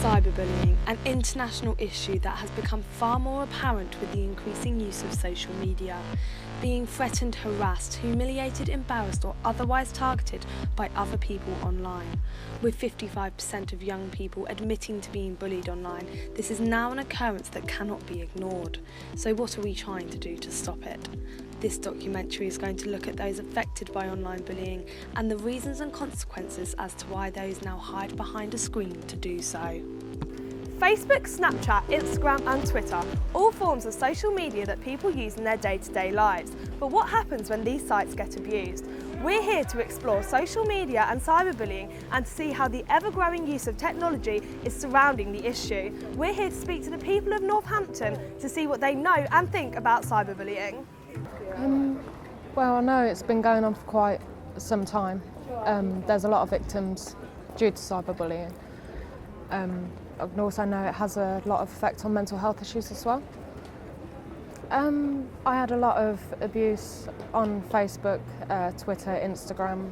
Cyberbullying, an international issue that has become far more apparent with the increasing use of social media. Being threatened, harassed, humiliated, embarrassed or otherwise targeted by other people online. With 55% of young people admitting to being bullied online, this is now an occurrence that cannot be ignored. So what are we trying to do to stop it? This documentary is going to look at those affected by online bullying and the reasons and consequences as to why those now hide behind a screen to do so. Facebook, Snapchat, Instagram and Twitter, all forms of social media that people use in their day-to-day lives. But what happens when these sites get abused? We're here to explore social media and cyberbullying and to see how the ever-growing use of technology is surrounding the issue. We're here to speak to the people of Northampton to see what they know and think about cyberbullying. Well, I know it's been going on for quite some time. There's a lot of victims due to cyberbullying. I can also know it has a lot of effect on mental health issues as well. I had a lot of abuse on Facebook, Twitter, Instagram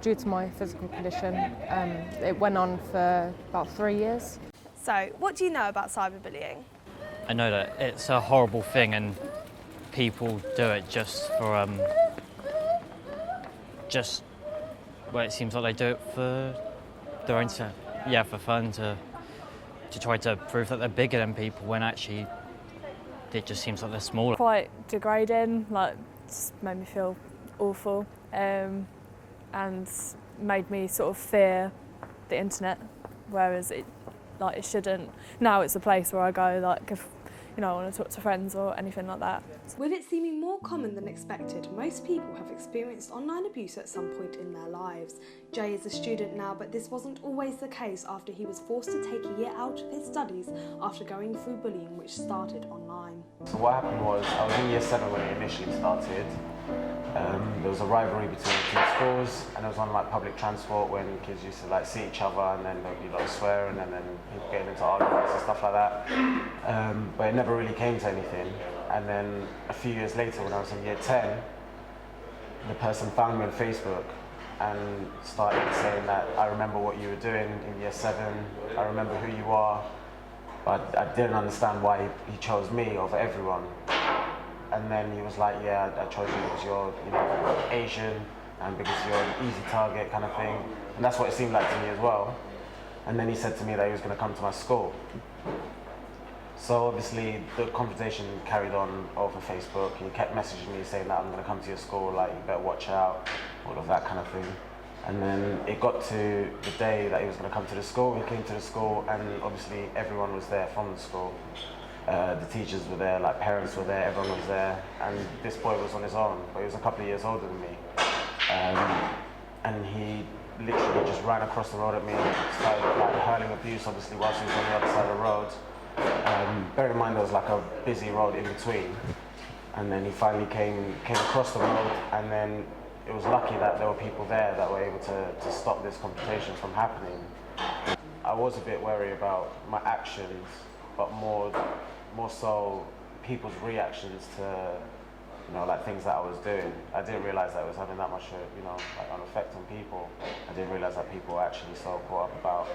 due to my physical condition. It went on for about 3 years. So, what do you know about cyberbullying? I know that it's a horrible thing and people do it just for it seems like they do it for their own for fun, to try to prove that they're bigger than people when actually it just seems like they're smaller. Quite degrading, just made me feel awful, and made me sort of fear the internet, whereas it shouldn't. Now it's a place where I go, if I want to talk to friends or anything like that. With it seeming more common than expected, most people have experienced online abuse at some point in their lives. Jay is a student now, but this wasn't always the case after he was forced to take a year out of his studies after going through bullying which started online. So what happened was, I was in year 7 when it initially started. There was a rivalry between the two schools, and it was on public transport when kids used to see each other, and then there'd be swearing and then people getting into arguments and stuff like that. But it never really came to anything. And then a few years later, when I was in year 10, the person found me on Facebook and started saying that, I remember what you were doing in year 7, I remember who you are, but I didn't understand why he chose me over everyone. And then he was like, yeah, I chose you because you're Asian and because you're an easy target kind of thing. And that's what it seemed like to me as well. And then he said to me that he was going to come to my school. So obviously the conversation carried on over Facebook. He kept messaging me saying that I'm going to come to your school, you better watch out, all of that kind of thing. And then it got to the day that he was going to come to the school. He came to the school and obviously everyone was there from the school. The teachers were there, parents were there, everyone was there, and this boy was on his own, but he was a couple of years older than me. And he literally just ran across the road at me and started hurling abuse, obviously, whilst he was on the other side of the road. Bear in mind there was a busy road in between, and then he finally came across the road, and then it was lucky that there were people there that were able to stop this confrontation from happening. I was a bit wary about my actions, but more so people's reactions to things that I was doing. I didn't realise that it was having that much an effect on people. I didn't realise that people were actually so caught up about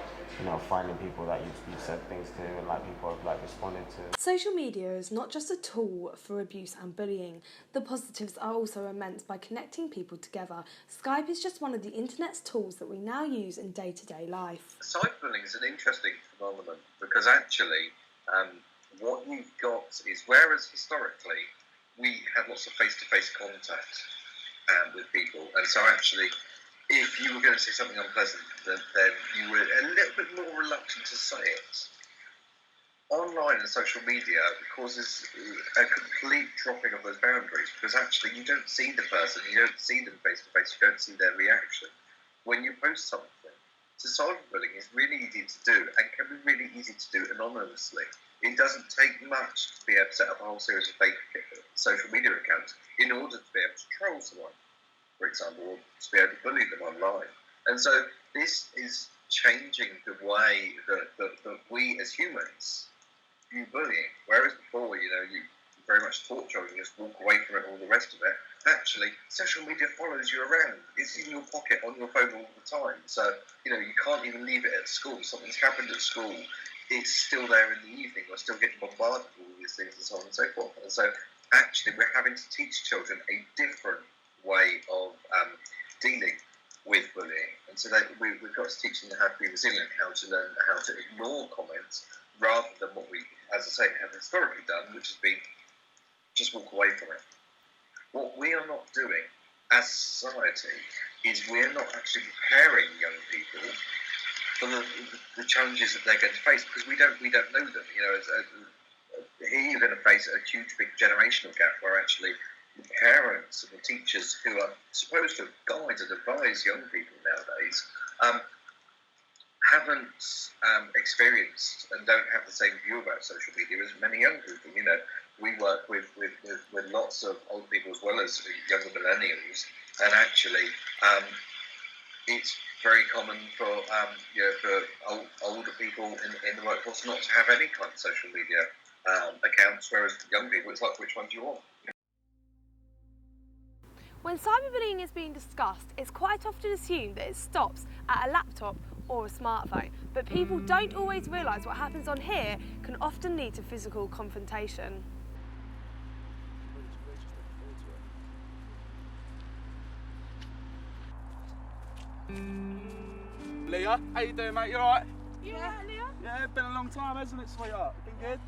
finding people that you said things to and people have responded to. Social media is not just a tool for abuse and bullying. The positives are also immense by connecting people together. Skype is just one of the internet's tools that we now use in day-to-day life. Cyberbullying is an interesting phenomenon because actually what you've got is, whereas historically we had lots of face-to-face contact with people, and so actually if you were going to say something unpleasant, then you were a little bit more reluctant to say it. Online and social media causes a complete dropping of those boundaries, because actually you don't see the person, you don't see them face-to-face, you don't see their reaction when you post something. So cyberbullying is really easy to do and can be really easy to do anonymously. It doesn't take much to be able to set up a whole series of fake social media accounts in order to be able to troll someone, for example, or to be able to bully them online. And so this is changing the way that we as humans view bullying. Whereas before, you very much torture and just walk away from it, all the rest of it. Actually, social media follows you around. It's in your pocket, on your phone all the time. So, you can't even leave it at school. Something's happened at school, it's still there in the evening. We're still getting bombarded with all these things and so on and so forth. And so, actually, we're having to teach children a different way of dealing with bullying. And so we've got to teach them how to be resilient, how to learn how to ignore comments, rather than what we, as I say, have historically done, which has been just walk away from it. What we are not doing as a society is we're not actually preparing young people for the challenges that they're going to face, because we don't know them. Here you're going to face a huge, big generational gap where actually the parents and the teachers who are supposed to guide and advise young people nowadays haven't experienced and don't have the same view about social media as many young people. We work with lots of old people as well as younger millennials, and actually it's very common for older people in the workforce not to have any kind of social media accounts, whereas young people, it's like, which one do you want? When cyberbullying is being discussed, it's quite often assumed that it stops at a laptop or a smartphone, but people don't always realise what happens on here can often lead to physical confrontation. Leah, how you doing, mate? You alright? Yeah, Leah? Yeah, been a long time, hasn't it, sweetheart? Been good?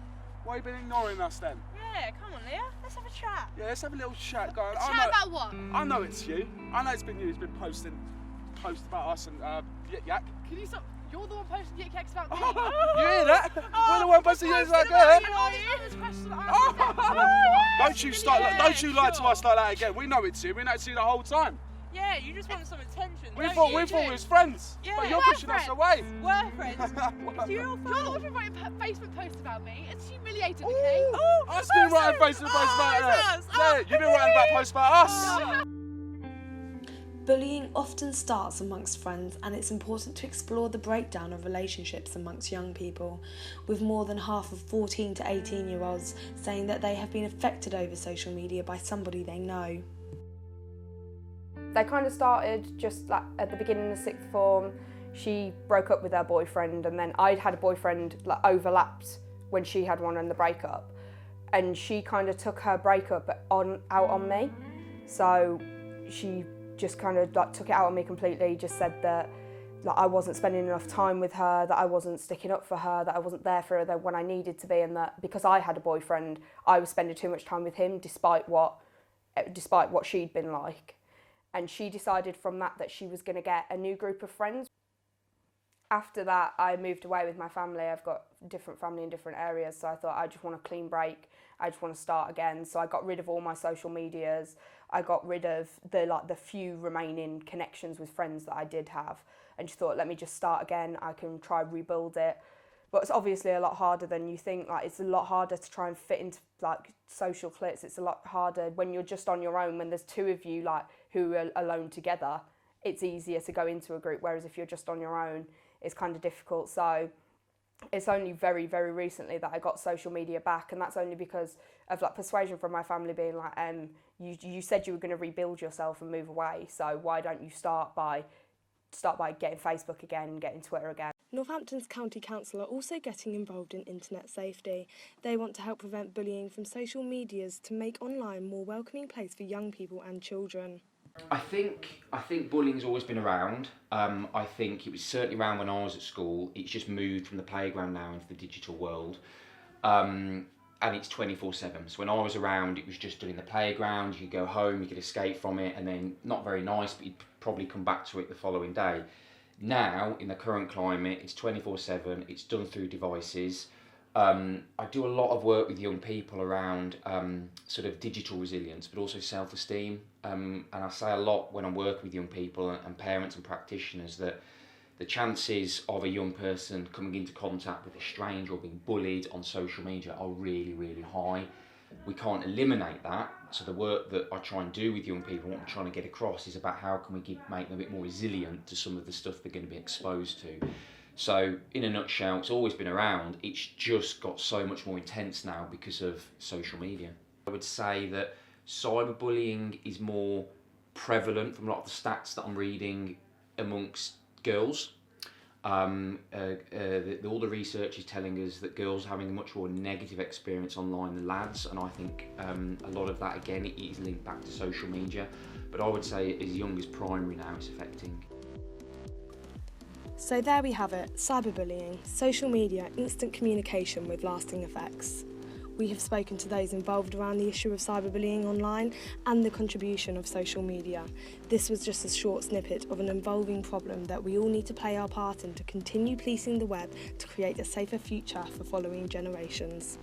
Why have you been ignoring us then? Yeah, come on, Leah. Let's have a chat. Yeah, let's have a little chat, guys. Chat about what? I know it's you. I know it's been you who's been posting posts about us and Yik Yak. Can you stop? You're the one posting Yik Yaks about me. You hear that? We're the one posting Yik Yak about her. Don't you lie to us like that again. We know it's you. We know it's you the whole time. Yeah, you just wanted some attention. We thought we was friends, Yeah, but you're pushing us away. We're friends. You're the one who wrote a Facebook post about me. It's humiliated, okay? I've been writing Facebook posts about her. Yeah, you've been writing about posts about us. Bullying often starts amongst friends, and it's important to explore the breakdown of relationships amongst young people, with more than half of 14 to 18-year-olds saying that they have been affected over social media by somebody they know. They kind of started just like at the beginning of sixth form. She broke up with her boyfriend, and then I'd had a boyfriend overlapped when she had one and the breakup, and she kind of took her breakup out on me. So she just kind of took it out on me completely. Just said that I wasn't spending enough time with her, that I wasn't sticking up for her, that I wasn't there for her when I needed to be, and that because I had a boyfriend, I was spending too much time with him, despite what she'd been like. And she decided from that she was going to get a new group of friends. After that, I moved away with my family. I've got different family in different areas, so I thought I just want a clean break. I just want to start again. So I got rid of all my social medias. I got rid of the few remaining connections with friends that I did have, and just thought, let me just start again. I can try rebuild it. But it's obviously a lot harder than you think. It's a lot harder to try and fit into social cliques. It's a lot harder when you're just on your own. When there's two of you who are alone together, it's easier to go into a group. Whereas if you're just on your own, it's kind of difficult. So it's only very, very recently that I got social media back, and that's only because of persuasion from my family being you said you were going to rebuild yourself and move away. So why don't you start by getting Facebook again, getting Twitter again? Northampton's County Council are also getting involved in internet safety. They want to help prevent bullying from social medias to make online a more welcoming place for young people and children. I think bullying's always been around. I think it was certainly around when I was at school. It's just moved from the playground now into the digital world. And it's 24/7. So when I was around, it was just done in the playground. You could go home, you could escape from it, and then not very nice, but you'd probably come back to it the following day. Now, in the current climate, it's 24/7, it's done through devices. I do a lot of work with young people around sort of digital resilience, but also self-esteem. And I say a lot when I'm working with young people and parents and practitioners that the chances of a young person coming into contact with a stranger or being bullied on social media are really, really high. We can't eliminate that, so the work that I try and do with young people, what I'm trying to get across, is about how can we make them a bit more resilient to some of the stuff they're going to be exposed to. So, in a nutshell, it's always been around, it's just got so much more intense now because of social media. I would say that cyberbullying is more prevalent from a lot of the stats that I'm reading amongst girls. All the research is telling us that girls are having a much more negative experience online than lads, and I think a lot of that, again, it is linked back to social media, but I would say as young as primary now it's affecting. So there we have it, cyberbullying, social media, instant communication with lasting effects. We have spoken to those involved around the issue of cyberbullying online and the contribution of social media. This was just a short snippet of an evolving problem that we all need to play our part in to continue policing the web to create a safer future for following generations.